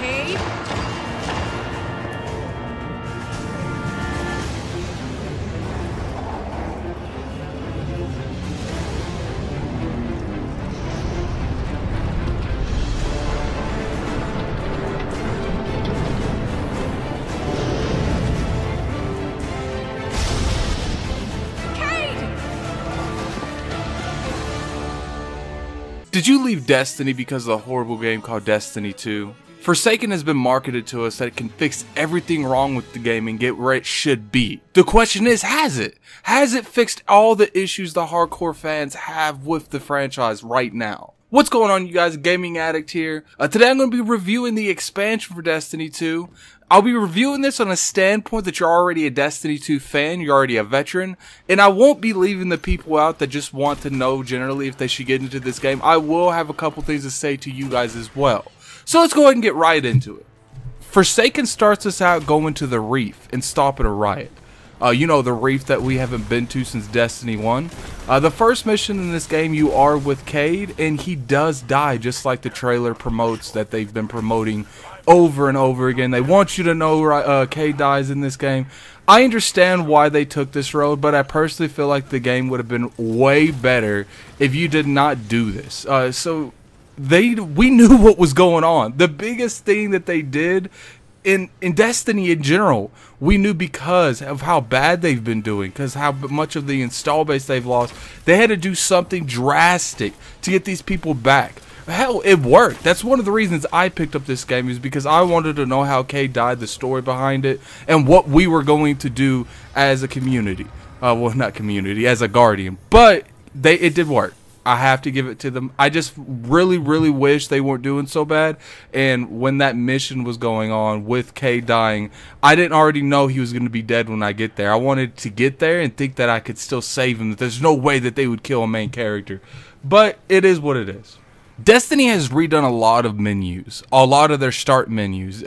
Cade? Did you leave Destiny because of a horrible game called Destiny 2? Forsaken has been marketed to us that it can fix everything wrong with the game and get where it should be. The question is, has it? Has it fixed all the issues the hardcore fans have with the franchise right now? What's going on, you guys? Gaming Addict here. Today I'm going to be reviewing the expansion for Destiny 2. I'll be reviewing this on a standpoint that you're already a Destiny 2 fan, you're already a veteran, and I won't be leaving the people out that just want to know generally if they should get into this game. I will have a couple things to say to you guys as well. So let's go ahead and get right into it. Forsaken starts us out going to the Reef and stopping a riot. You know, the Reef that we haven't been to since Destiny 1. The first mission in this game, you are with Cade, and he does die, just like the trailer promotes that they've been promoting over and over again. They want you to know Cade dies in this game. I understand why they took this road, but I personally feel like the game would have been way better if you did not do this. We knew what was going on. The biggest thing that they did in Destiny in general, we knew because of how bad they've been doing, because how much of the install base they've lost. They had to do something drastic to get these people back. Hell, it worked. That's one of the reasons I picked up this game, is because I wanted to know how Cade died, the story behind it, and what we were going to do as a community. Well, not community, as a Guardian. But it did work. I have to give it to them. I just really, really wish they weren't doing so bad. And when that mission was going on with Cade dying, I didn't already know he was going to be dead when I get there. I wanted to get there and think that I could still save him, that there's no way that they would kill a main character. But it is what it is. Destiny has redone a lot of menus, a lot of their start menus,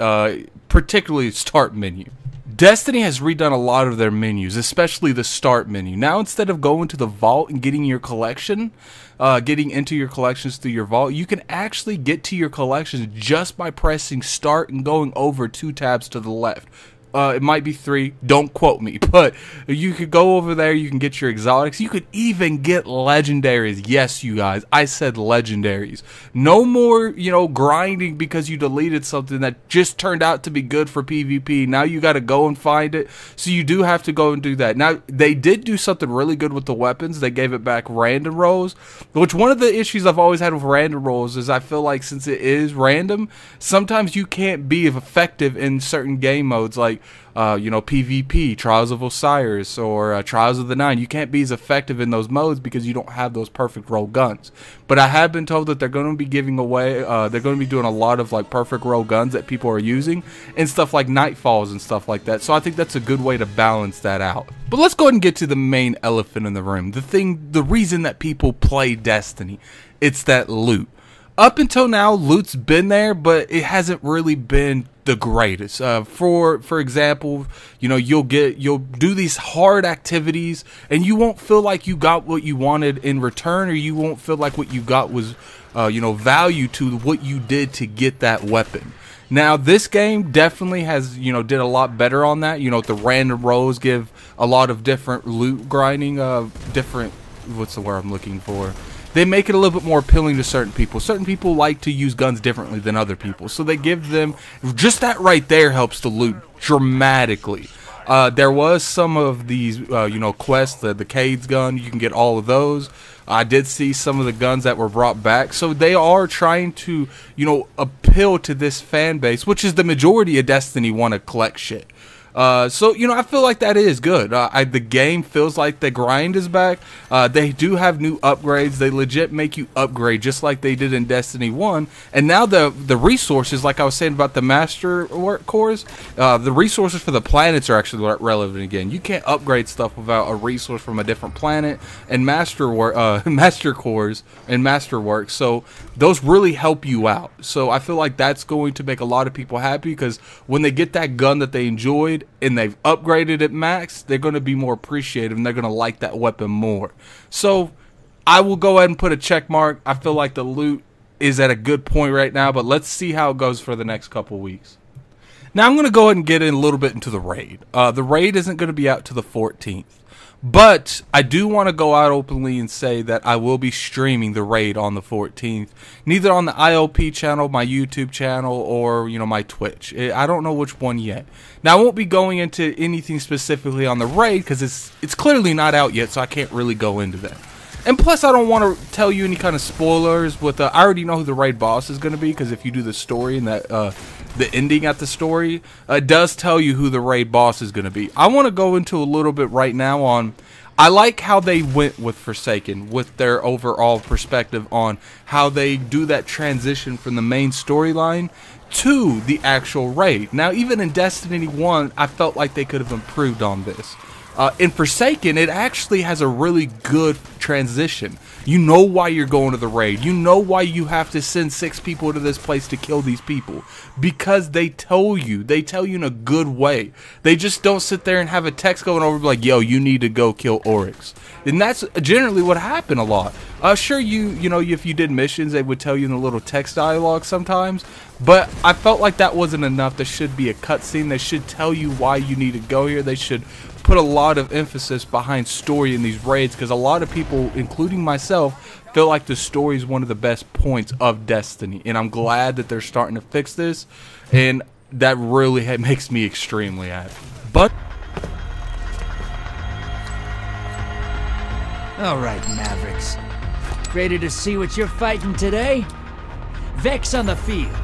particularly start menu. Destiny has redone a lot of their menus, especially the start menu. Now, instead of going to the vault and getting your collection, getting into your collections through your vault, you can actually get to your collections just by pressing start and going over 2 tabs to the left. It might be 3, don't quote me, but you could go over there, you can get your exotics, you could even get legendaries. Yes, you guys, I said legendaries. No more, you know, grinding because you deleted something that just turned out to be good for PvP. Now you got to go and find it, so you do have to go and do that. Now, they did do something really good with the weapons. They gave it back random rolls, which one of the issues I've always had with random rolls is I feel like since it is random, sometimes you can't be effective in certain game modes, like you know, PvP, Trials of Osiris, or Trials of the Nine. You can't be as effective in those modes because you don't have those perfect roll guns. But I have been told that they're going to be giving away, they're going to be doing a lot of like perfect roll guns that people are using, and stuff like Nightfalls and stuff like that. So I think that's a good way to balance that out. But let's go ahead and get to the main elephant in the room. The reason that people play Destiny, it's that loot. Up until now, loot's been there, but it hasn't really been the greatest. For example, you know, you'll do these hard activities and you won't feel like you got what you wanted in return, or you won't feel like what you got was you know, value to what you did to get that weapon. Now, this game definitely has, you know, did a lot better on that. You know, the random rolls give a lot of different loot grinding, what's the word I'm looking for? They make it a little bit more appealing to certain people. Certain people like to use guns differently than other people, so they give them, just that right there helps the loot dramatically. There was some of these, you know, quests, the Cade's gun, you can get all of those. I did see some of the guns that were brought back, so they are trying to, you know, appeal to this fan base, which is the majority of Destiny want to collect shit. So, you know, I feel like that is good. The game feels like the grind is back. They do have new upgrades. They legit make you upgrade just like they did in Destiny 1. And now the resources, like I was saying about the master cores, the resources for the planets are actually relevant again. You can't upgrade stuff without a resource from a different planet, and master cores and masterwork. So those really help you out. So I feel like that's going to make a lot of people happy, because when they get that gun that they enjoyed and they've upgraded it max, they're going to be more appreciative and they're going to like that weapon more. So I will go ahead and put a check mark. I feel like the loot is at a good point right now, but let's see how it goes for the next couple weeks. Now I'm going to go ahead and get in a little bit into the raid. The raid isn't going to be out to the 14th. But I do want to go out openly and say that I will be streaming the raid on the 14th, neither on the ILP channel, my YouTube channel, or my Twitch. I don't know which one yet. Now I won't be going into anything specifically on the raid because it's clearly not out yet, so I can't really go into that. And plus, I don't want to tell you any kind of spoilers. With I already know who the raid boss is going to be, because if you do the story and that the ending at the story, it does tell you who the raid boss is going to be. I want to go into a little bit right now on. I like how they went with Forsaken, with their overall perspective on how they do that transition from the main storyline to the actual raid. Now, even in Destiny 1, I felt like they could have improved on this. In Forsaken, it actually has a really good transition. You know why you're going to the raid. You know why you have to send 6 people to this place to kill these people. Because they tell you. They tell you in a good way. They just don't sit there and have a text going over like, yo, you need to go kill Oryx. And that's generally what happened a lot. Sure, if you did missions, they would tell you in a little text dialogue sometimes. But I felt like that wasn't enough. There should be a cutscene. They should tell you why you need to go here. They should put a lot of emphasis behind story in these raids, because a lot of people, including myself, feel like the story is one of the best points of Destiny. And I'm glad that they're starting to fix this. And that really makes me extremely happy. But Alright, Mavericks. Ready to see what you're fighting today? Vex on the field.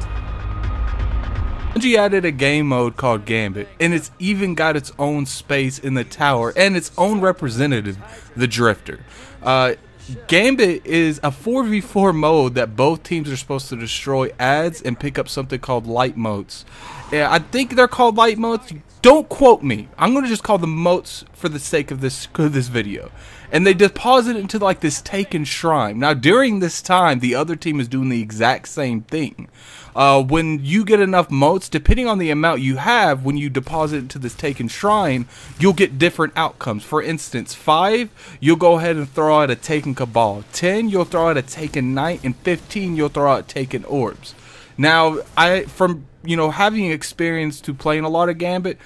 Bungie added a game mode called Gambit, and it's even got its own space in the tower and its own representative, the Drifter. Gambit is a 4v4 mode that both teams are supposed to destroy ads and pick up something called light motes. Yeah, I think they're called light motes. Don't quote me. I'm going to just call them motes for the sake of this video. And they deposit it into like this taken shrine. Now during this time, the other team is doing the exact same thing. When you get enough motes, depending on the amount you have, when you deposit into this taken shrine, you'll get different outcomes. For instance, 5, you'll go ahead and throw out a taken cabal. 10, you'll throw out a taken knight, and 15, you'll throw out taken orbs. Now, from having experience to playing a lot of Gambit,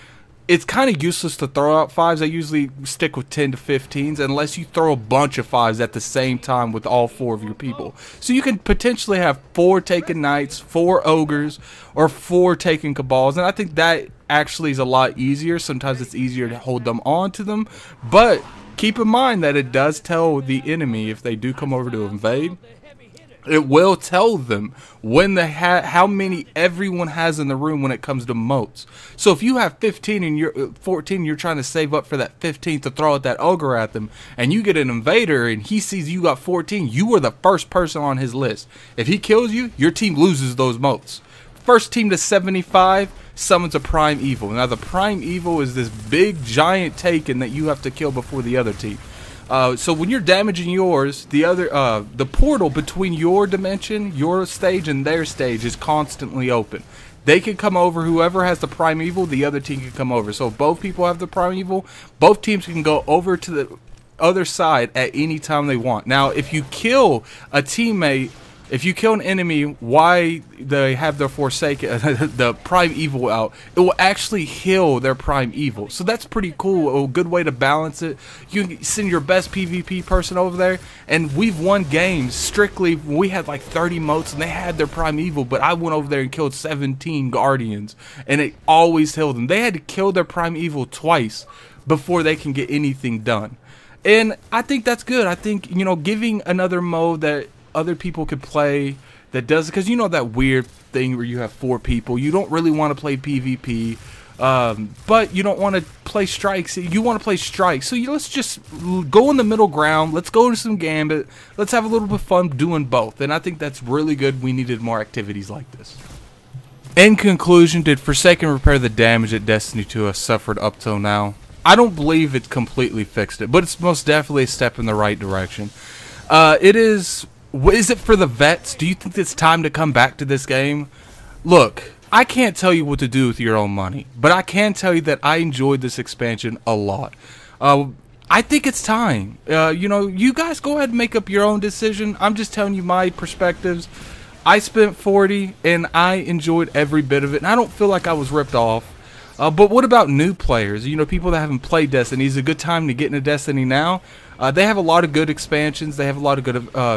it's kind of useless to throw out 5s. I usually stick with 10 to 15s unless you throw a bunch of 5s at the same time with all 4 of your people. So you can potentially have 4 taken knights, 4 ogres, or 4 taken cabals, and I think that actually is a lot easier. Sometimes it's easier to hold them on to them, but keep in mind that it does tell the enemy, if they do come over to invade, it will tell them when how many everyone has in the room when it comes to motes. So if you have 15 and you're 14, you're trying to save up for that 15 to throw at that ogre at them, and you get an invader and he sees you got 14, you are the first person on his list. If he kills you, your team loses those motes. First team to 75 summons a prime evil. Now the prime evil is this big giant taken that you have to kill before the other team. So when you're damaging yours, the portal between your dimension, your stage, and their stage is constantly open. They can come over. Whoever has the primeval, the other team can come over. So if both people have the primeval, both teams can go over to the other side at any time they want. Now, if you kill a teammate, if you kill an enemy while they have their Forsaken, the prime evil out, it will actually heal their prime evil. So that's pretty cool. A good way to balance it. You can send your best PvP person over there, and we've won games strictly. We had like 30 motes, and they had their prime evil, but I went over there and killed 17 guardians, and it always healed them. They had to kill their prime evil twice before they can get anything done. And I think that's good. I think, giving another mode that other people could play that does, because that weird thing where you have 4 people, you don't really want to play PvP, but you don't want to play strikes. You want to play strikes, so let's just go in the middle ground. Let's go to some Gambit. Let's have a little bit of fun doing both, and I think that's really good. We needed more activities like this. In conclusion, did Forsaken repair the damage that Destiny 2 has suffered up till now? I don't believe it's completely fixed it, but it's most definitely a step in the right direction. Is it for the vets? Do you think it's time to come back to this game? Look, I can't tell you what to do with your own money, but I can tell you that I enjoyed this expansion a lot. I think it's time. You guys go ahead and make up your own decision. I'm just telling you my perspectives. I spent 40 and I enjoyed every bit of it, and I don't feel like I was ripped off. But what about new players? You know, people that haven't played Destiny. Is a good time to get into Destiny now. They have a lot of good expansions. They have a lot of good,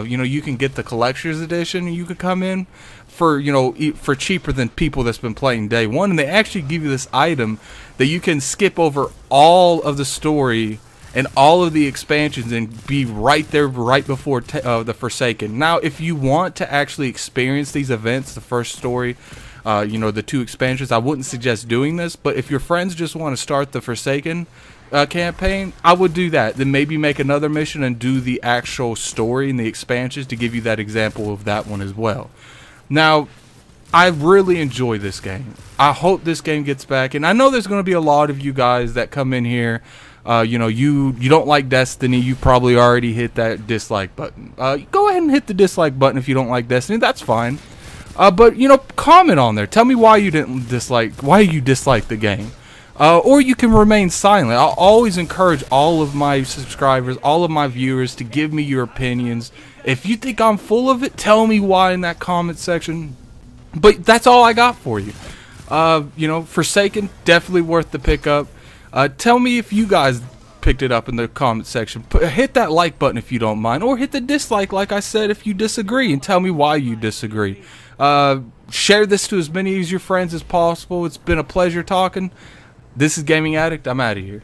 you know, you can get the Collector's Edition. You could come in for, you know, for cheaper than people that's been playing day one. And they actually give you this item that you can skip over all of the story and all of the expansions and be right there right before the Forsaken. Now, if you want to actually experience these events, the first story, you know, the 2 expansions, I wouldn't suggest doing this. But if your friends just want to start the Forsaken campaign, I would do that. Then maybe make another mission and do the actual story and the expansions to give you that example of that one as well. Now, I really enjoy this game. I hope this game gets back. And I know there's going to be a lot of you guys that come in here. You know, you don't like Destiny. You probably already hit that dislike button. Go ahead and hit the dislike button if you don't like Destiny. That's fine. But, you know, comment on there. Tell me why you didn't dislike, why you dislike the game. Or you can remain silent. I'll always encourage all of my subscribers, all of my viewers to give me your opinions. If you think I'm full of it, tell me why in that comment section. But that's all I got for you. You know, Forsaken, definitely worth the pickup. Tell me if you guys picked it up in the comment section. Hit that like button if you don't mind, or hit the dislike like I said if you disagree, and tell me why you disagree. Share this to as many of your friends as possible. It's been a pleasure talking. This is Gaming Addict. I'm out of here.